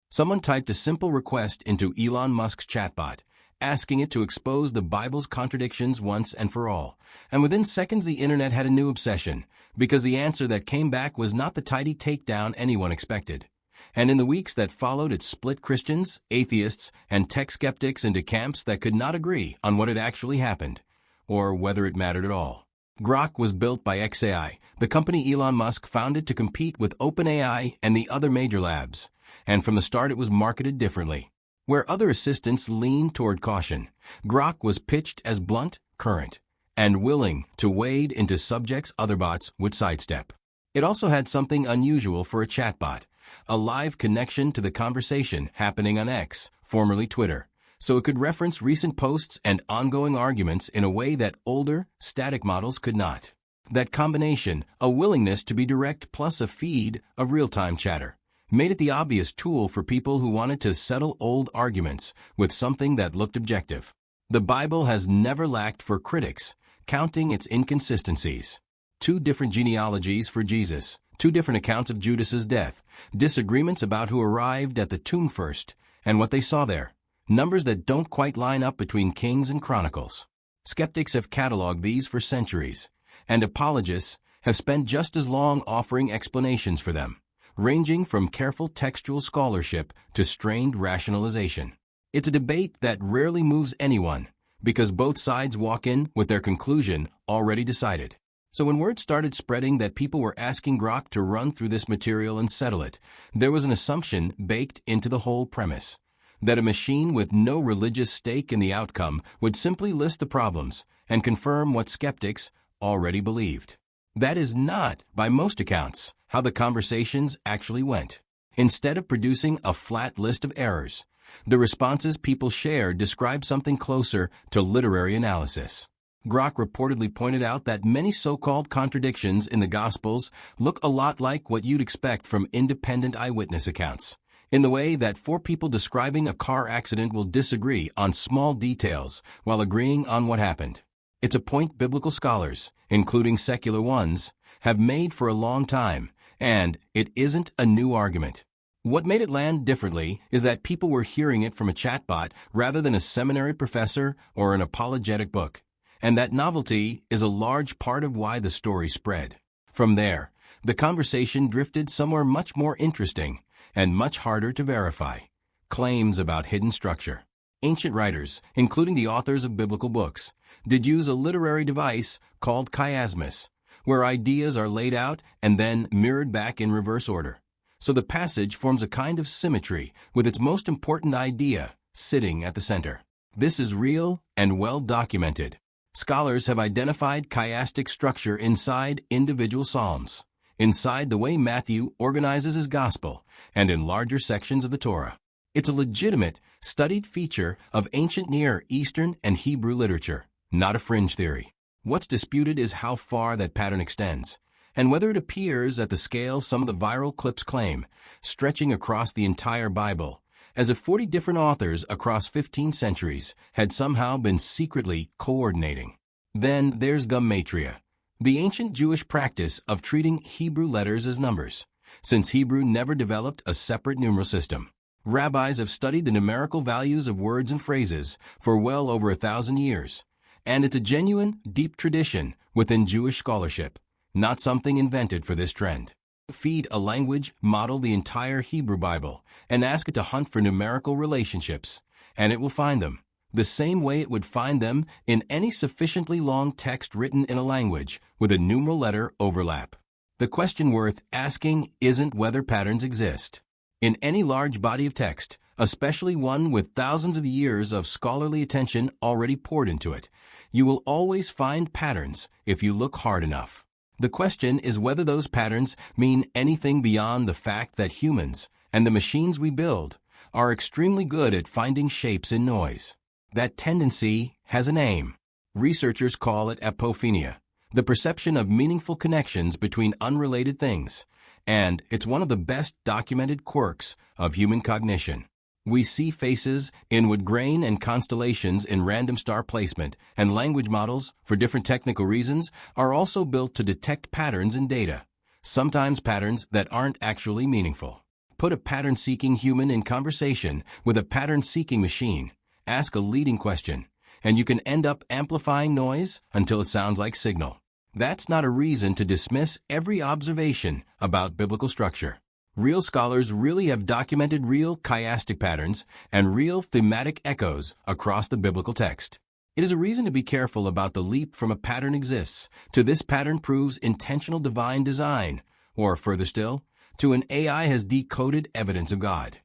Someone typed a simple request into Elon Musk's chatbot, asking it to expose the Bible's contradictions once and for all. And within seconds, the internet had a new obsession, because the answer that came back was not the tidy takedown anyone expected. And in the weeks that followed, it split Christians, atheists, and tech skeptics into camps that could not agree on what had actually happened, or whether it mattered at all. Grok was built by xAI, the company Elon Musk founded to compete with OpenAI and the other major labs. And from the start, it was marketed differently. Where other assistants leaned toward caution, Grok was pitched as blunt, current, and willing to wade into subjects other bots would sidestep. It also had something unusual for a chatbot, a live connection to the conversation happening on X, formerly Twitter, so it could reference recent posts and ongoing arguments in a way that older, static models could not. That combination, a willingness to be direct plus a feed of real-time chatter, made it the obvious tool for people who wanted to settle old arguments with something that looked objective. The Bible has never lacked for critics, counting its inconsistencies. 2 different genealogies for Jesus, 2 different accounts of Judas's death, disagreements about who arrived at the tomb first and what they saw there, numbers that don't quite line up between Kings and Chronicles. Skeptics have cataloged these for centuries, and apologists have spent just as long offering explanations for them, ranging from careful textual scholarship to strained rationalization. It's a debate that rarely moves anyone, because both sides walk in with their conclusion already decided. So when word started spreading that people were asking Grok to run through this material and settle it, there was an assumption baked into the whole premise, that a machine with no religious stake in the outcome would simply list the problems and confirm what skeptics already believed. That is not, by most accounts, how the conversations actually went. Instead of producing a flat list of errors, the responses people shared described something closer to literary analysis. Grok reportedly pointed out that many so-called contradictions in the Gospels look a lot like what you'd expect from independent eyewitness accounts, in the way that 4 people describing a car accident will disagree on small details while agreeing on what happened. It's a point biblical scholars, including secular ones, have made for a long time, and it isn't a new argument. What made it land differently is that people were hearing it from a chatbot rather than a seminary professor or an apologetic book, and that novelty is a large part of why the story spread. From there, the conversation drifted somewhere much more interesting and much harder to verify: claims about hidden structure. Ancient writers, including the authors of biblical books, did use a literary device called chiasmus, where ideas are laid out and then mirrored back in reverse order. So the passage forms a kind of symmetry, with its most important idea sitting at the center. This is real and well documented. Scholars have identified chiastic structure inside individual psalms, inside the way Matthew organizes his gospel, and in larger sections of the Torah. It's a legitimate, studied feature of ancient Near Eastern and Hebrew literature, not a fringe theory. What's disputed is how far that pattern extends, and whether it appears at the scale some of the viral clips claim, stretching across the entire Bible, as if 40 different authors across 15 centuries had somehow been secretly coordinating. Then there's Gematria, the ancient Jewish practice of treating Hebrew letters as numbers, since Hebrew never developed a separate numeral system. Rabbis have studied the numerical values of words and phrases for well over 1,000 years, and it's a genuine, deep tradition within Jewish scholarship, not something invented for this trend. Feed a language model the entire Hebrew Bible and ask it to hunt for numerical relationships, and it will find them, the same way it would find them in any sufficiently long text written in a language with a numeral letter overlap. The question worth asking isn't whether patterns exist. In any large body of text, especially one with thousands of years of scholarly attention already poured into it, you will always find patterns if you look hard enough. The question is whether those patterns mean anything beyond the fact that humans, and the machines we build, are extremely good at finding shapes in noise. That tendency has a name. Researchers call it apophenia, the perception of meaningful connections between unrelated things, and it's one of the best documented quirks of human cognition. We see faces in wood grain and constellations in random star placement, and language models, for different technical reasons, are also built to detect patterns in data, sometimes patterns that aren't actually meaningful. put a pattern-seeking human in conversation with a pattern-seeking machine, ask a leading question, and you can end up amplifying noise until it sounds like signal. That's not a reason to dismiss every observation about biblical structure. Real scholars really have documented real chiastic patterns and real thematic echoes across the biblical text. It is a reason to be careful about the leap from a pattern exists to this pattern proves intentional divine design, or further still, to an AI has decoded evidence of God.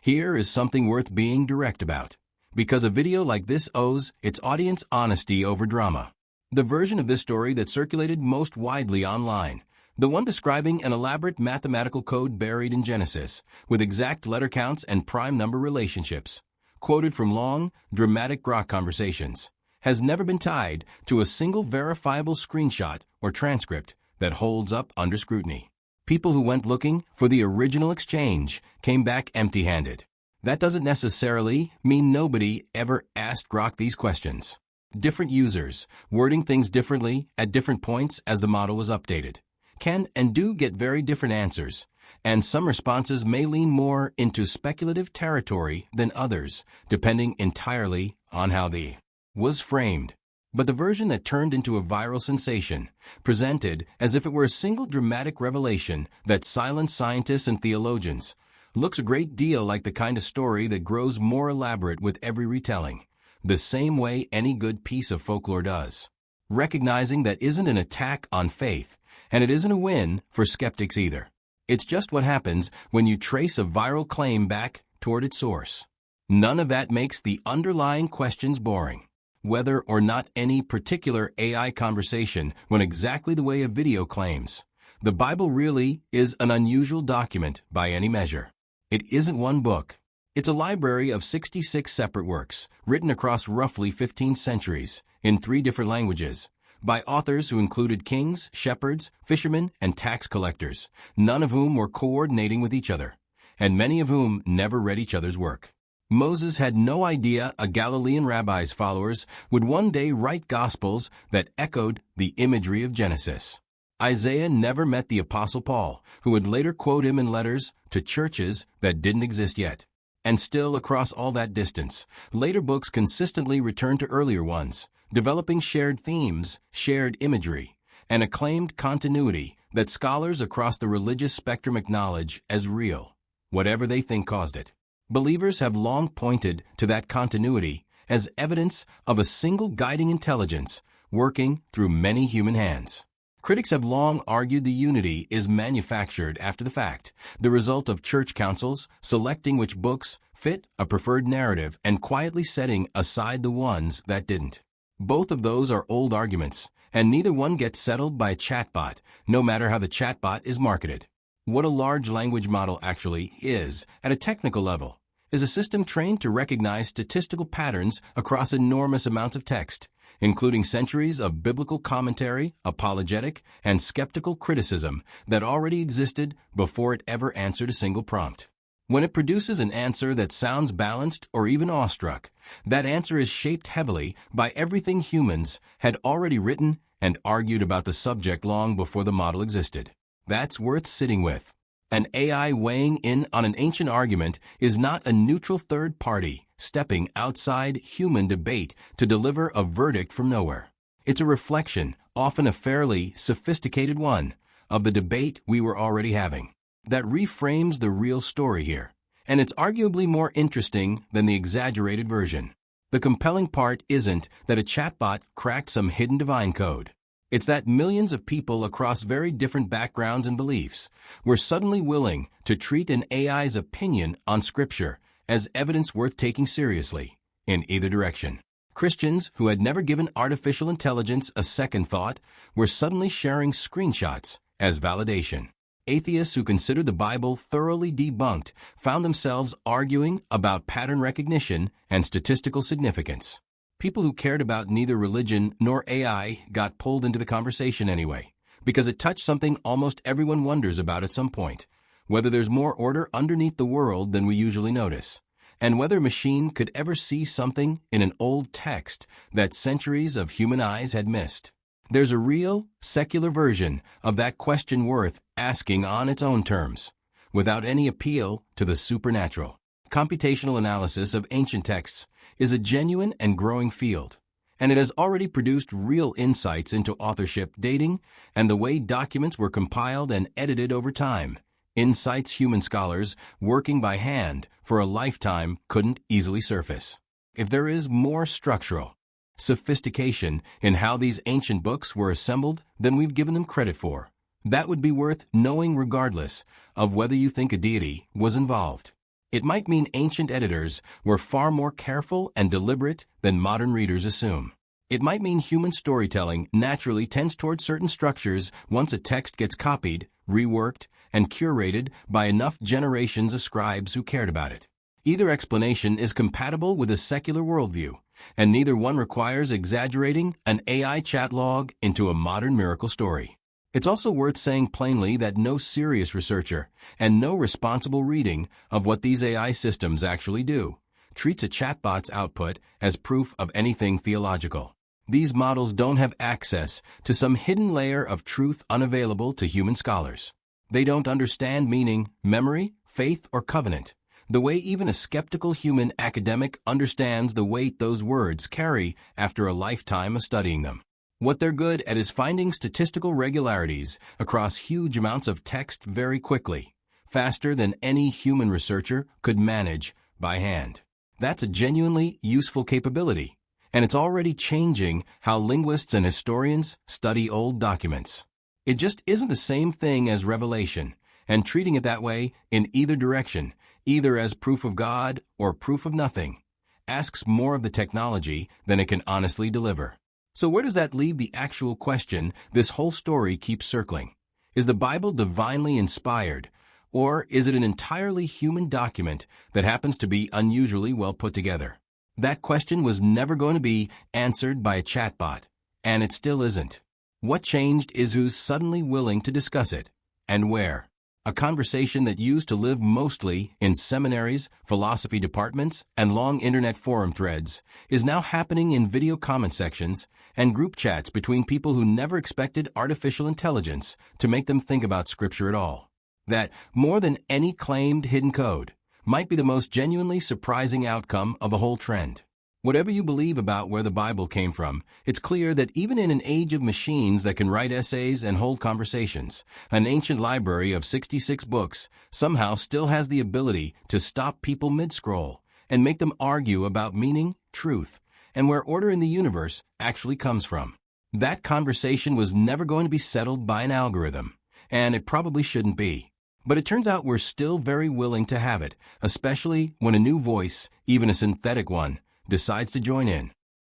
Here is something worth being direct about, because a video like this owes its audience honesty over drama. The version of this story that circulated most widely online, the one describing an elaborate mathematical code buried in Genesis, with exact letter counts and prime number relationships, quoted from long, dramatic Grok conversations, has never been tied to a single verifiable screenshot or transcript that holds up under scrutiny. People who went looking for the original exchange came back empty-handed. That doesn't necessarily mean nobody ever asked Grok these questions. Different users, wording things differently at different points as the model was updated, can and do get very different answers, and some responses may lean more into speculative territory than others, depending entirely on how the was framed. But the version that turned into a viral sensation, presented as if it were a single dramatic revelation that silenced scientists and theologians, looks a great deal like the kind of story that grows more elaborate with every retelling, the same way any good piece of folklore does. Recognizing that isn't an attack on faith, and it isn't a win for skeptics either. It's just what happens when you trace a viral claim back toward its source. None of that makes the underlying questions boring. Whether or not any particular AI conversation went exactly the way a video claims, the Bible really is an unusual document by any measure. It isn't one book. It's a library of 66 separate works, written across roughly 15 centuries, in 3 different languages, by authors who included kings, shepherds, fishermen, and tax collectors, none of whom were coordinating with each other, and many of whom never read each other's work. Moses had no idea a Galilean rabbi's followers would one day write Gospels that echoed the imagery of Genesis. Isaiah never met the Apostle Paul, who would later quote him in letters to churches that didn't exist yet. And still, across all that distance, later books consistently return to earlier ones, developing shared themes, shared imagery, and a claimed continuity that scholars across the religious spectrum acknowledge as real, whatever they think caused it. Believers have long pointed to that continuity as evidence of a single guiding intelligence working through many human hands. Critics have long argued the unity is manufactured after the fact, the result of church councils selecting which books fit a preferred narrative and quietly setting aside the ones that didn't. Both of those are old arguments, and neither one gets settled by a chatbot, no matter how the chatbot is marketed. What a large language model actually is, at a technical level, is a system trained to recognize statistical patterns across enormous amounts of text, including centuries of biblical commentary, apologetic, and skeptical criticism that already existed before it ever answered a single prompt. When it produces an answer that sounds balanced or even awestruck, that answer is shaped heavily by everything humans had already written and argued about the subject long before the model existed. That's worth sitting with. An AI weighing in on an ancient argument is not a neutral third party stepping outside human debate to deliver a verdict from nowhere. It's a reflection, often a fairly sophisticated one, of the debate we were already having. That reframes the real story here, and it's arguably more interesting than the exaggerated version. The compelling part isn't that a chatbot cracked some hidden divine code. It's that millions of people across very different backgrounds and beliefs were suddenly willing to treat an AI's opinion on Scripture as evidence worth taking seriously, in either direction. Christians who had never given artificial intelligence a second thought were suddenly sharing screenshots as validation. Atheists who considered the Bible thoroughly debunked found themselves arguing about pattern recognition and statistical significance. People who cared about neither religion nor AI got pulled into the conversation anyway, because it touched something almost everyone wonders about at some point, whether there's more order underneath the world than we usually notice, and whether a machine could ever see something in an old text that centuries of human eyes had missed. There's a real, secular version of that question worth asking on its own terms. without any appeal to the supernatural. Computational analysis of ancient texts is a genuine and growing field, and it has already produced real insights into authorship, dating, and the way documents were compiled and edited over time. Insights human scholars working by hand for a lifetime couldn't easily surface. If there is more structural sophistication in how these ancient books were assembled than we've given them credit for, that would be worth knowing regardless of whether you think a deity was involved. It might mean ancient editors were far more careful and deliberate than modern readers assume. It might mean human storytelling naturally tends toward certain structures once a text gets copied, reworked, and curated by enough generations of scribes who cared about it. Either explanation is compatible with a secular worldview, and neither one requires exaggerating an AI chat log into a modern miracle story. It's also worth saying plainly that no serious researcher and no responsible reading of what these AI systems actually do treats a chatbot's output as proof of anything theological. These models don't have access to some hidden layer of truth unavailable to human scholars. They don't understand meaning, memory, faith, or covenant, the way even a skeptical human academic understands the weight those words carry after a lifetime of studying them. What they're good at is finding statistical regularities across huge amounts of text very quickly, faster than any human researcher could manage by hand. That's a genuinely useful capability, and it's already changing how linguists and historians study old documents. It just isn't the same thing as revelation, and treating it that way in either direction, either as proof of God or proof of nothing, asks more of the technology than it can honestly deliver. So where does that leave the actual question this whole story keeps circling? Is the Bible divinely inspired, or is it an entirely human document that happens to be unusually well put together? That question was never going to be answered by a chatbot, and it still isn't. What changed is who's suddenly willing to discuss it, and where. A conversation that used to live mostly in seminaries, philosophy departments, and long internet forum threads is now happening in video comment sections and group chats between people who never expected artificial intelligence to make them think about Scripture at all. That, more than any claimed hidden code, might be the most genuinely surprising outcome of the whole trend. Whatever you believe about where the Bible came from, it's clear that even in an age of machines that can write essays and hold conversations, an ancient library of 66 books somehow still has the ability to stop people mid-scroll and make them argue about meaning, truth, and where order in the universe actually comes from. That conversation was never going to be settled by an algorithm, and it probably shouldn't be. But it turns out we're still very willing to have it, especially when a new voice, even a synthetic one, decides to join in.